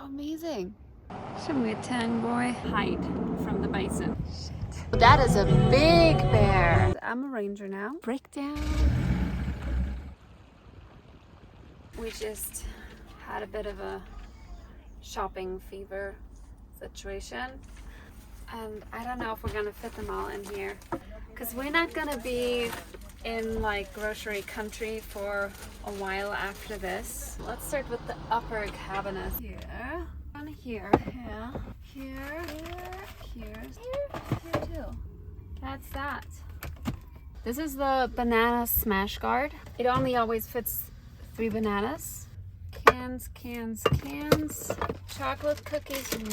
amazing. Show me a tang boy. Hide from the bison. Shit. That is a big bear. I'm a ranger now. Breakdown. We just had a bit of a shopping fever situation. And I don't know if we're gonna fit them all in here. Because we're not gonna be in like grocery country for a while after this. Let's start with the upper cabinet. Here, on here, here, here too. That's that. This is the banana smash guard. It only always fits 3 bananas. Cans. Chocolate cookies 1.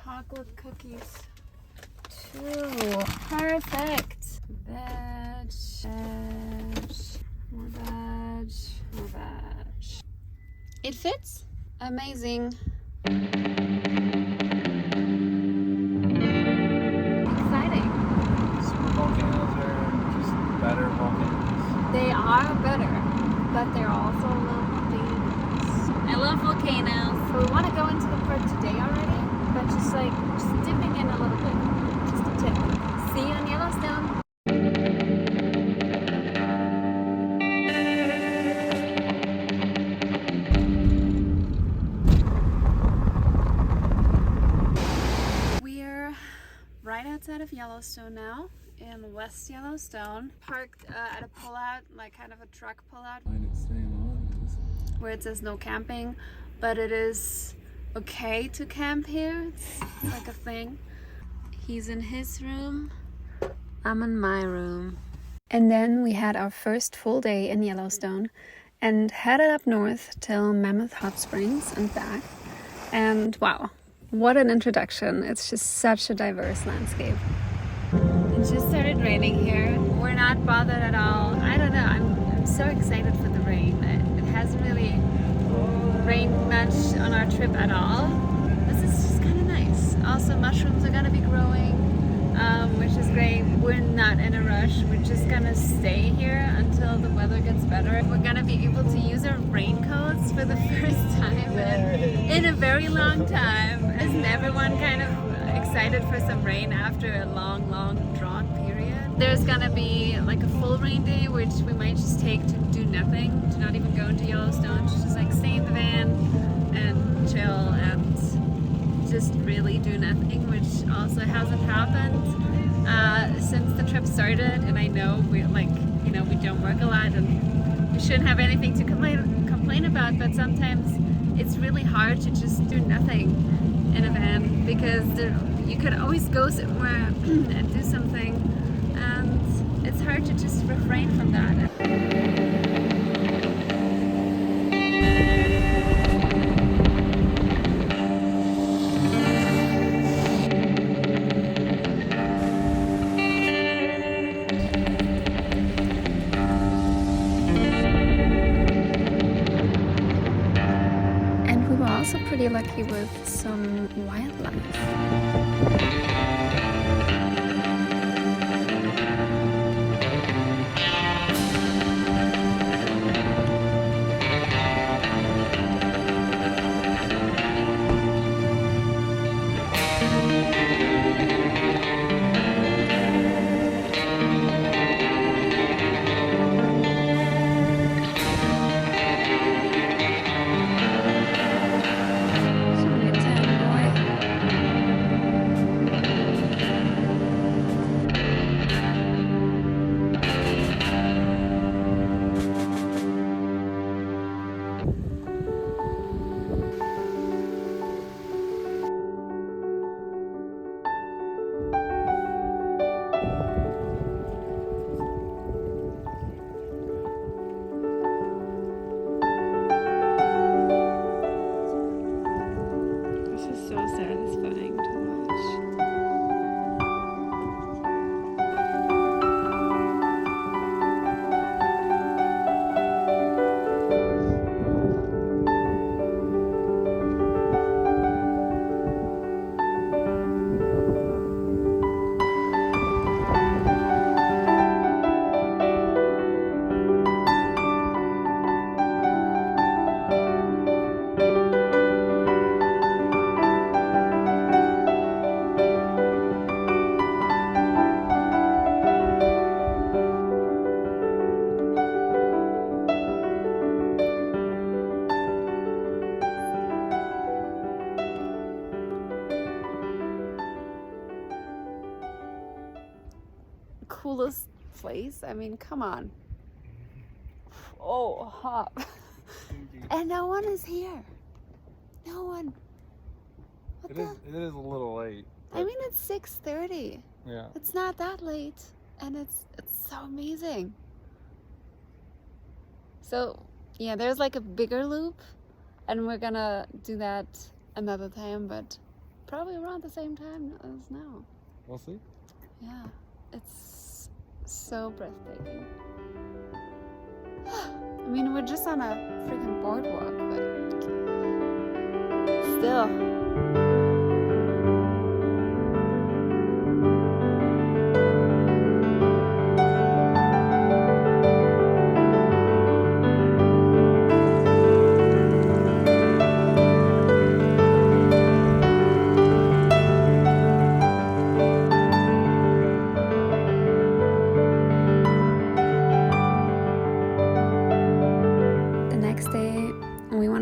Chocolate cookies 2. Perfect. Veg, more veg. It fits. Amazing. Exciting. Super volcanoes are just better volcanoes. They are better, but they're also a little dangerous. I love volcanoes. So we want to go into the park today already, but just dipping in a little bit. Just a tip. See you in Yellowstone. Right outside of Yellowstone now, in West Yellowstone, parked at a pullout, like kind of a truck pullout, where it says no camping, but it is okay to camp here. It's like a thing. He's in his room, I'm in my room. And then we had our first full day in Yellowstone and headed up north till Mammoth Hot Springs and back. And wow. What an introduction. It's just such a diverse landscape. It just started raining here. We're not bothered at all. I don't know, I'm so excited for the rain. It hasn't really rained much on our trip at all. This is just kind of nice. Also, mushrooms are gonna be growing, which is great. We're not in a rush. We're just gonna stay here until the weather gets better. We're gonna be able to use our raincoats for the first time in a very long time. Isn't everyone kind of excited for some rain after a long drawn period? There's gonna be like a full rain day, which we might just take to do nothing, to not even go into Yellowstone, to just like stay in the van and chill and just really do nothing, which also hasn't happened since the trip started. And I know we don't work a lot and we shouldn't have anything to complain about, but sometimes it's really hard to just do nothing in a van, because you could always go somewhere and do something, and it's hard to just refrain from that. Also pretty lucky with some wildlife. coolest place. I mean, come on. Oh, hop. And no one is here. No one. It is a little late. I mean, it's 6:30. Yeah. It's not that late, and it's so amazing. So yeah, there's like a bigger loop, and we're gonna do that another time, but probably around the same time as now. We'll see. Yeah, it's so breathtaking. I mean, we're just on a freaking boardwalk, but still.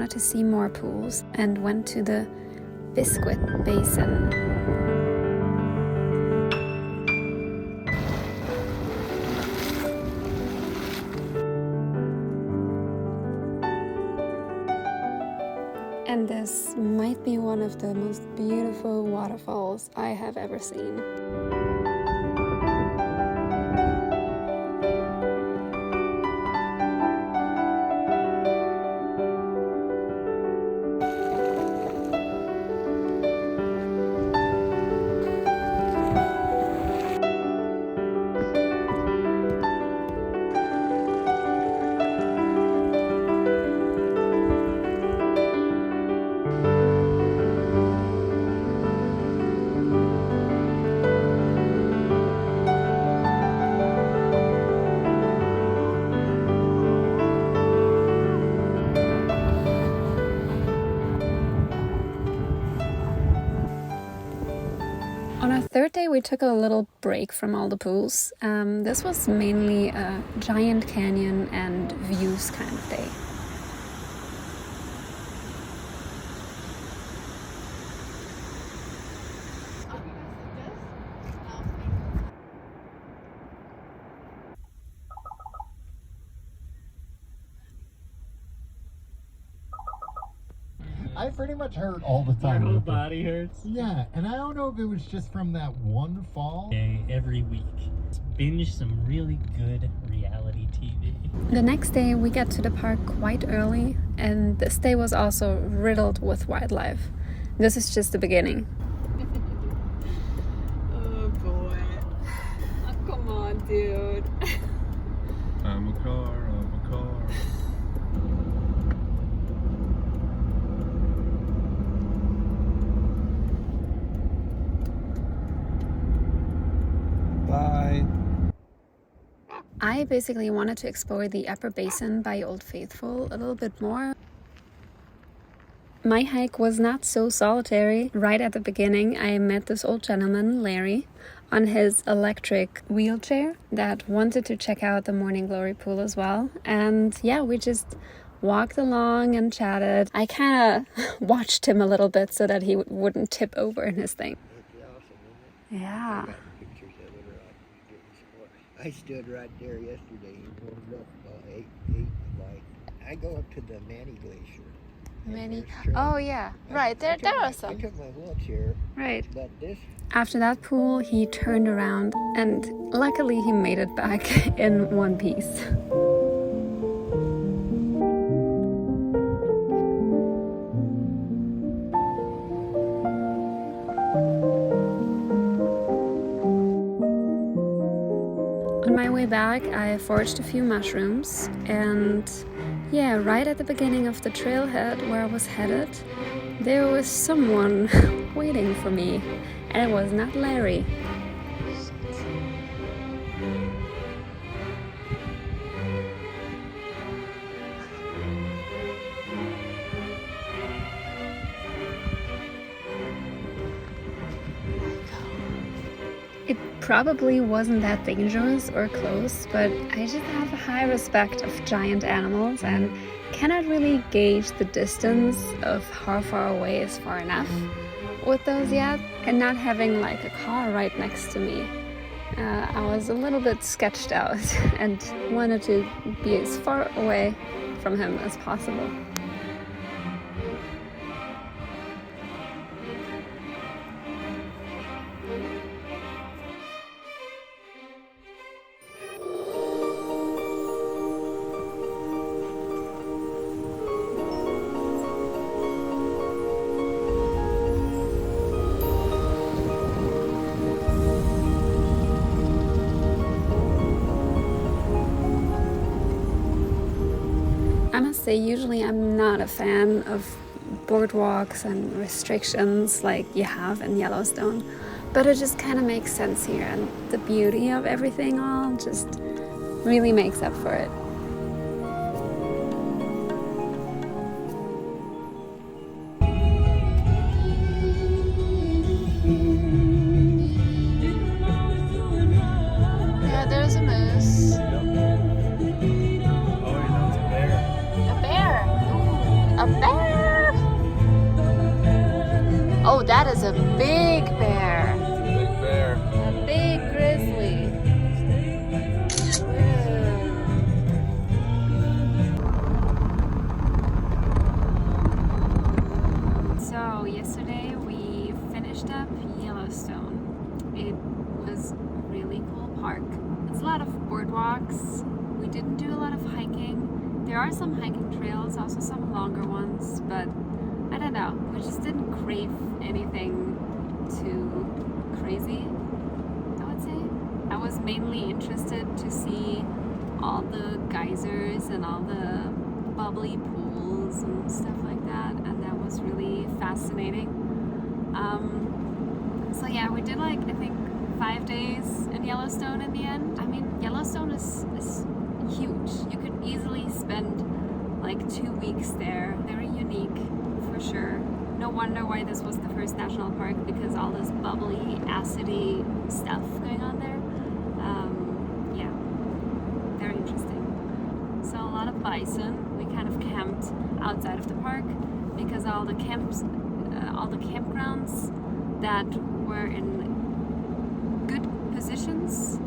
To see more pools and went to the Biscuit Basin. And this might be one of the most beautiful waterfalls I have ever seen. On our third day, we took a little break from all the pools. This was mainly a giant canyon and views kind of day. I pretty much hurt all the time. My whole body hurts. Yeah, and I don't know if it was just from that one fall. Every week. Binge some really good reality TV. The next day we got to the park quite early, and this day was also riddled with wildlife. This is just the beginning. Oh boy. Oh, come on, dude. I'm a car. Bye. I basically wanted to explore the upper basin by Old Faithful a little bit more. My hike was not so solitary. Right at the beginning, I met this old gentleman, Larry, on his electric wheelchair that wanted to check out the Morning Glory pool as well. And yeah, we just walked along and chatted. I kind of watched him a little bit so that he wouldn't tip over in his thing. Yeah. I stood right there yesterday and warmed up about 8 like I go up to the Manny Glacier. Oh yeah, right. There are some. I took my wheelchair. Right. But this. After that pool, he turned around and luckily he made it back in one piece. On my way back, I foraged a few mushrooms, and yeah, right at the beginning of the trailhead where I was headed, there was someone waiting for me, and it was not Larry. It probably wasn't that dangerous or close, but I just have a high respect of giant animals and cannot really gauge the distance of how far away is far enough with those yet, and not having like a car right next to me I was a little bit sketched out and wanted to be as far away from him as possible. I must say, usually I'm not a fan of boardwalks and restrictions like you have in Yellowstone, but it just kind of makes sense here, and the beauty of everything all just really makes up for it. Yeah, there's a moose. A bear. Ooh, a bear. Oh, that is a big bear. Big bear. A big grizzly. So yesterday we finished up Yellowstone. It was a really cool park. It's a lot of boardwalks. We didn't do a lot of hiking. There are some hiking trails, also some longer ones, but I don't know. We just didn't crave anything too crazy, I would say. I was mainly interested to see all the geysers and all the bubbly pools and stuff like that, and that was really fascinating. So yeah, we did like, I think, 5 days in Yellowstone in the end. I mean, Yellowstone is huge. You could easily spend like 2 weeks there. Very unique, for sure. No wonder why this was the first national park, because all this bubbly, acidy stuff going on there. Yeah, very interesting. So a lot of bison. We kind of camped outside of the park because all the campgrounds that were in good positions,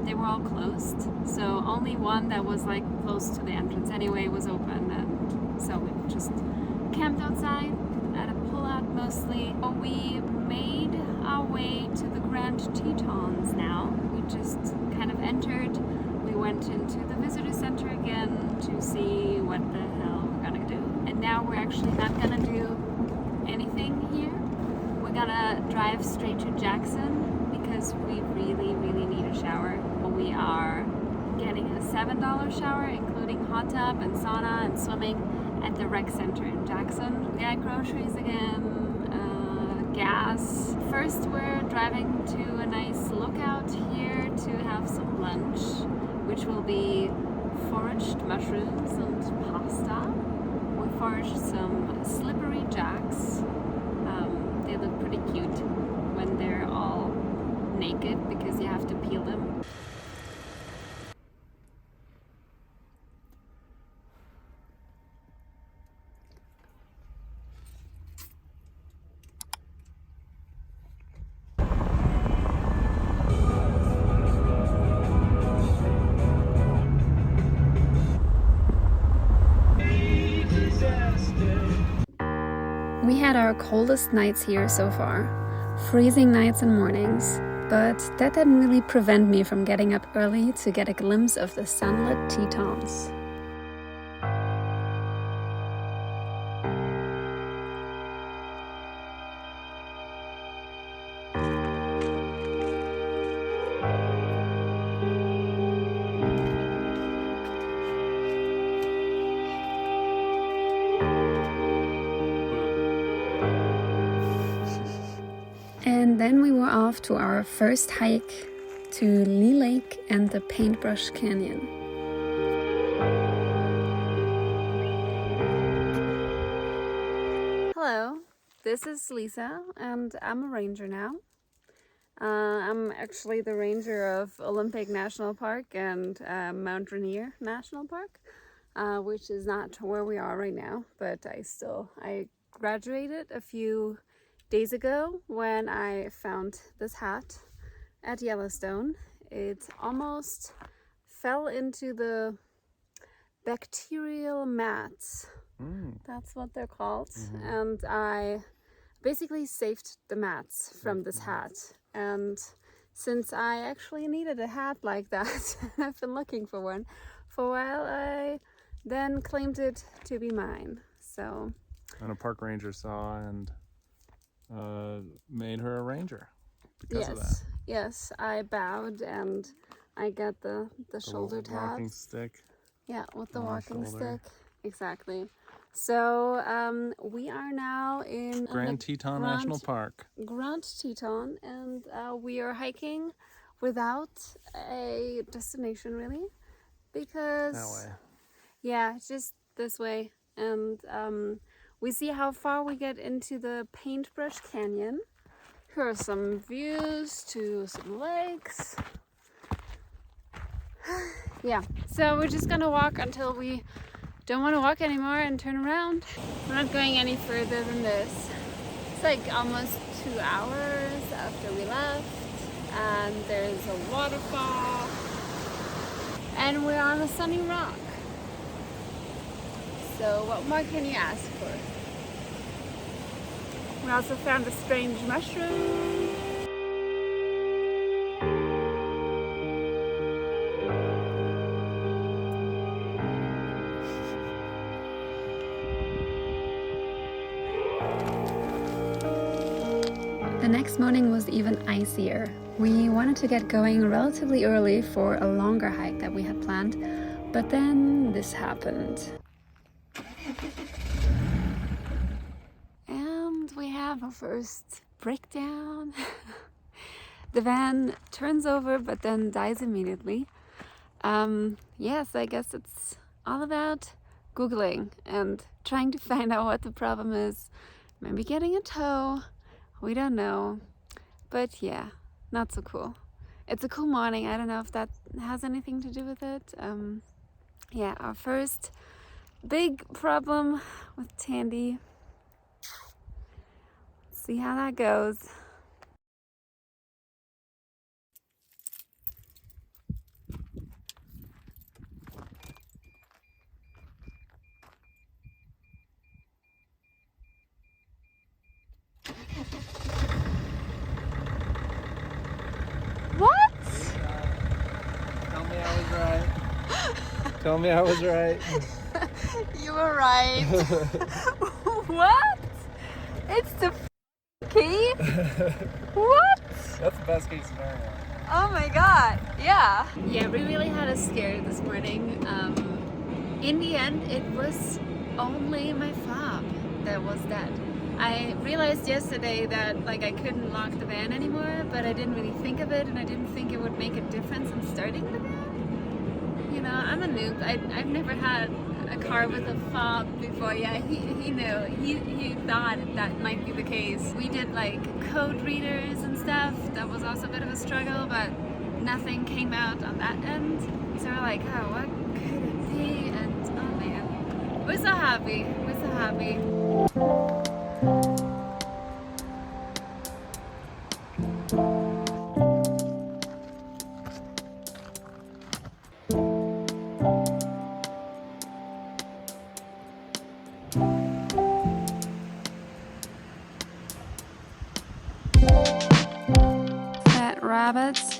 they were all closed. So only one that was like close to the entrance anyway was open, and so we just camped outside at a pullout mostly. We made our way to the Grand Tetons now. We just kind of entered. We went into the visitor center again to see what the hell we're gonna do. And now we're actually not gonna do anything here. We're gonna drive straight to Jackson because we really, really need a shower. We are getting a $7 shower, including hot tub and sauna and swimming at the rec center in Jackson. We got groceries again, gas. First, we're driving to a nice lookout here to have some lunch, which will be foraged mushrooms and pasta. We foraged some slippery jacks. They look pretty cute when they're all naked because you have to peel them. We had our coldest nights here so far, freezing nights and mornings, but that didn't really prevent me from getting up early to get a glimpse of the sunlit Tetons. And then we were off to our first hike to Lee Lake and the Paintbrush Canyon. Hello, this is Lisa and I'm a ranger now. I'm actually the ranger of Olympic National Park and Mount Rainier National Park, which is not where we are right now, but I graduated a few days ago when I found this hat at Yellowstone. It almost fell into the bacterial mats. That's what they're called. And I basically saved the mats from this hat. And since I actually needed a hat like that, I've been looking for one for a while, I then claimed it to be mine. So. And a park ranger saw and made her a ranger because of that. Yes, I bowed and I got the shoulder tabs. Walking stick. Yeah, with the walking stick. Exactly. So we are now in Grand Teton National Park. Grand Teton, and we are hiking without a destination really, because That way. Yeah, just this way, and we see how far we get into the Paintbrush Canyon. Here are some views to some lakes. Yeah, so we're just gonna walk until we don't want to walk anymore and turn around. We're not going any further than this. It's like almost 2 hours after we left, and there's a waterfall, and we're on a sunny rock. So what more can you ask for? We also found a strange mushroom. The next morning was even icier. We wanted to get going relatively early for a longer hike that we had planned, but then this happened. And we have a first breakdown. The van turns over but then dies immediately. Yes, I guess it's all about Googling and trying to find out what the problem is. Maybe getting a tow. We don't know, but yeah, not so cool. It's a cool morning. I don't know if that has anything to do with it. Yeah, our first big problem with Tandy. See how that goes. What? Tell me I was right. Tell me I was right. You were right. What? It's the key? What? That's the best case scenario. Oh my god, yeah. Yeah, we really had a scare this morning. In the end, it was only my fob that was dead. I realized yesterday that like I couldn't lock the van anymore, but I didn't really think of it, and I didn't think it would make a difference in starting the van. You know, I'm a noob. I've never had a car with a fob before. Yeah, he knew. He thought that might be the case. We did like code readers and stuff. That was also a bit of a struggle, but nothing came out on that end. So we're like, oh, what could it be? And oh man, we're so happy. We're so happy. Fat rabbits.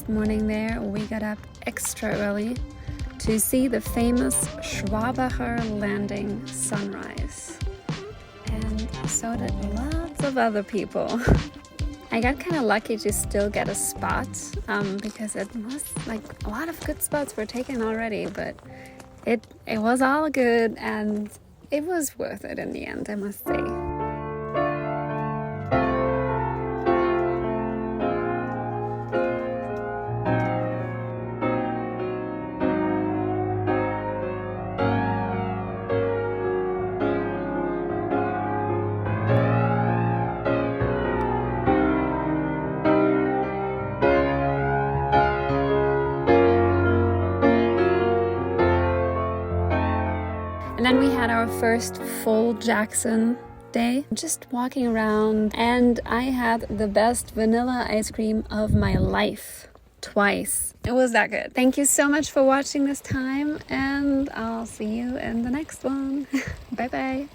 Morning there, we got up extra early to see the famous Schwabacher Landing sunrise, and so did lots of other people. I got kind of lucky to still get a spot because it was like a lot of good spots were taken already, but it was all good and it was worth it in the end, I must say. And then we had our first full Jackson day, just walking around, and I had the best vanilla ice cream of my life twice. It was that good. Thank you so much for watching this time, and I'll see you in the next one. Bye bye.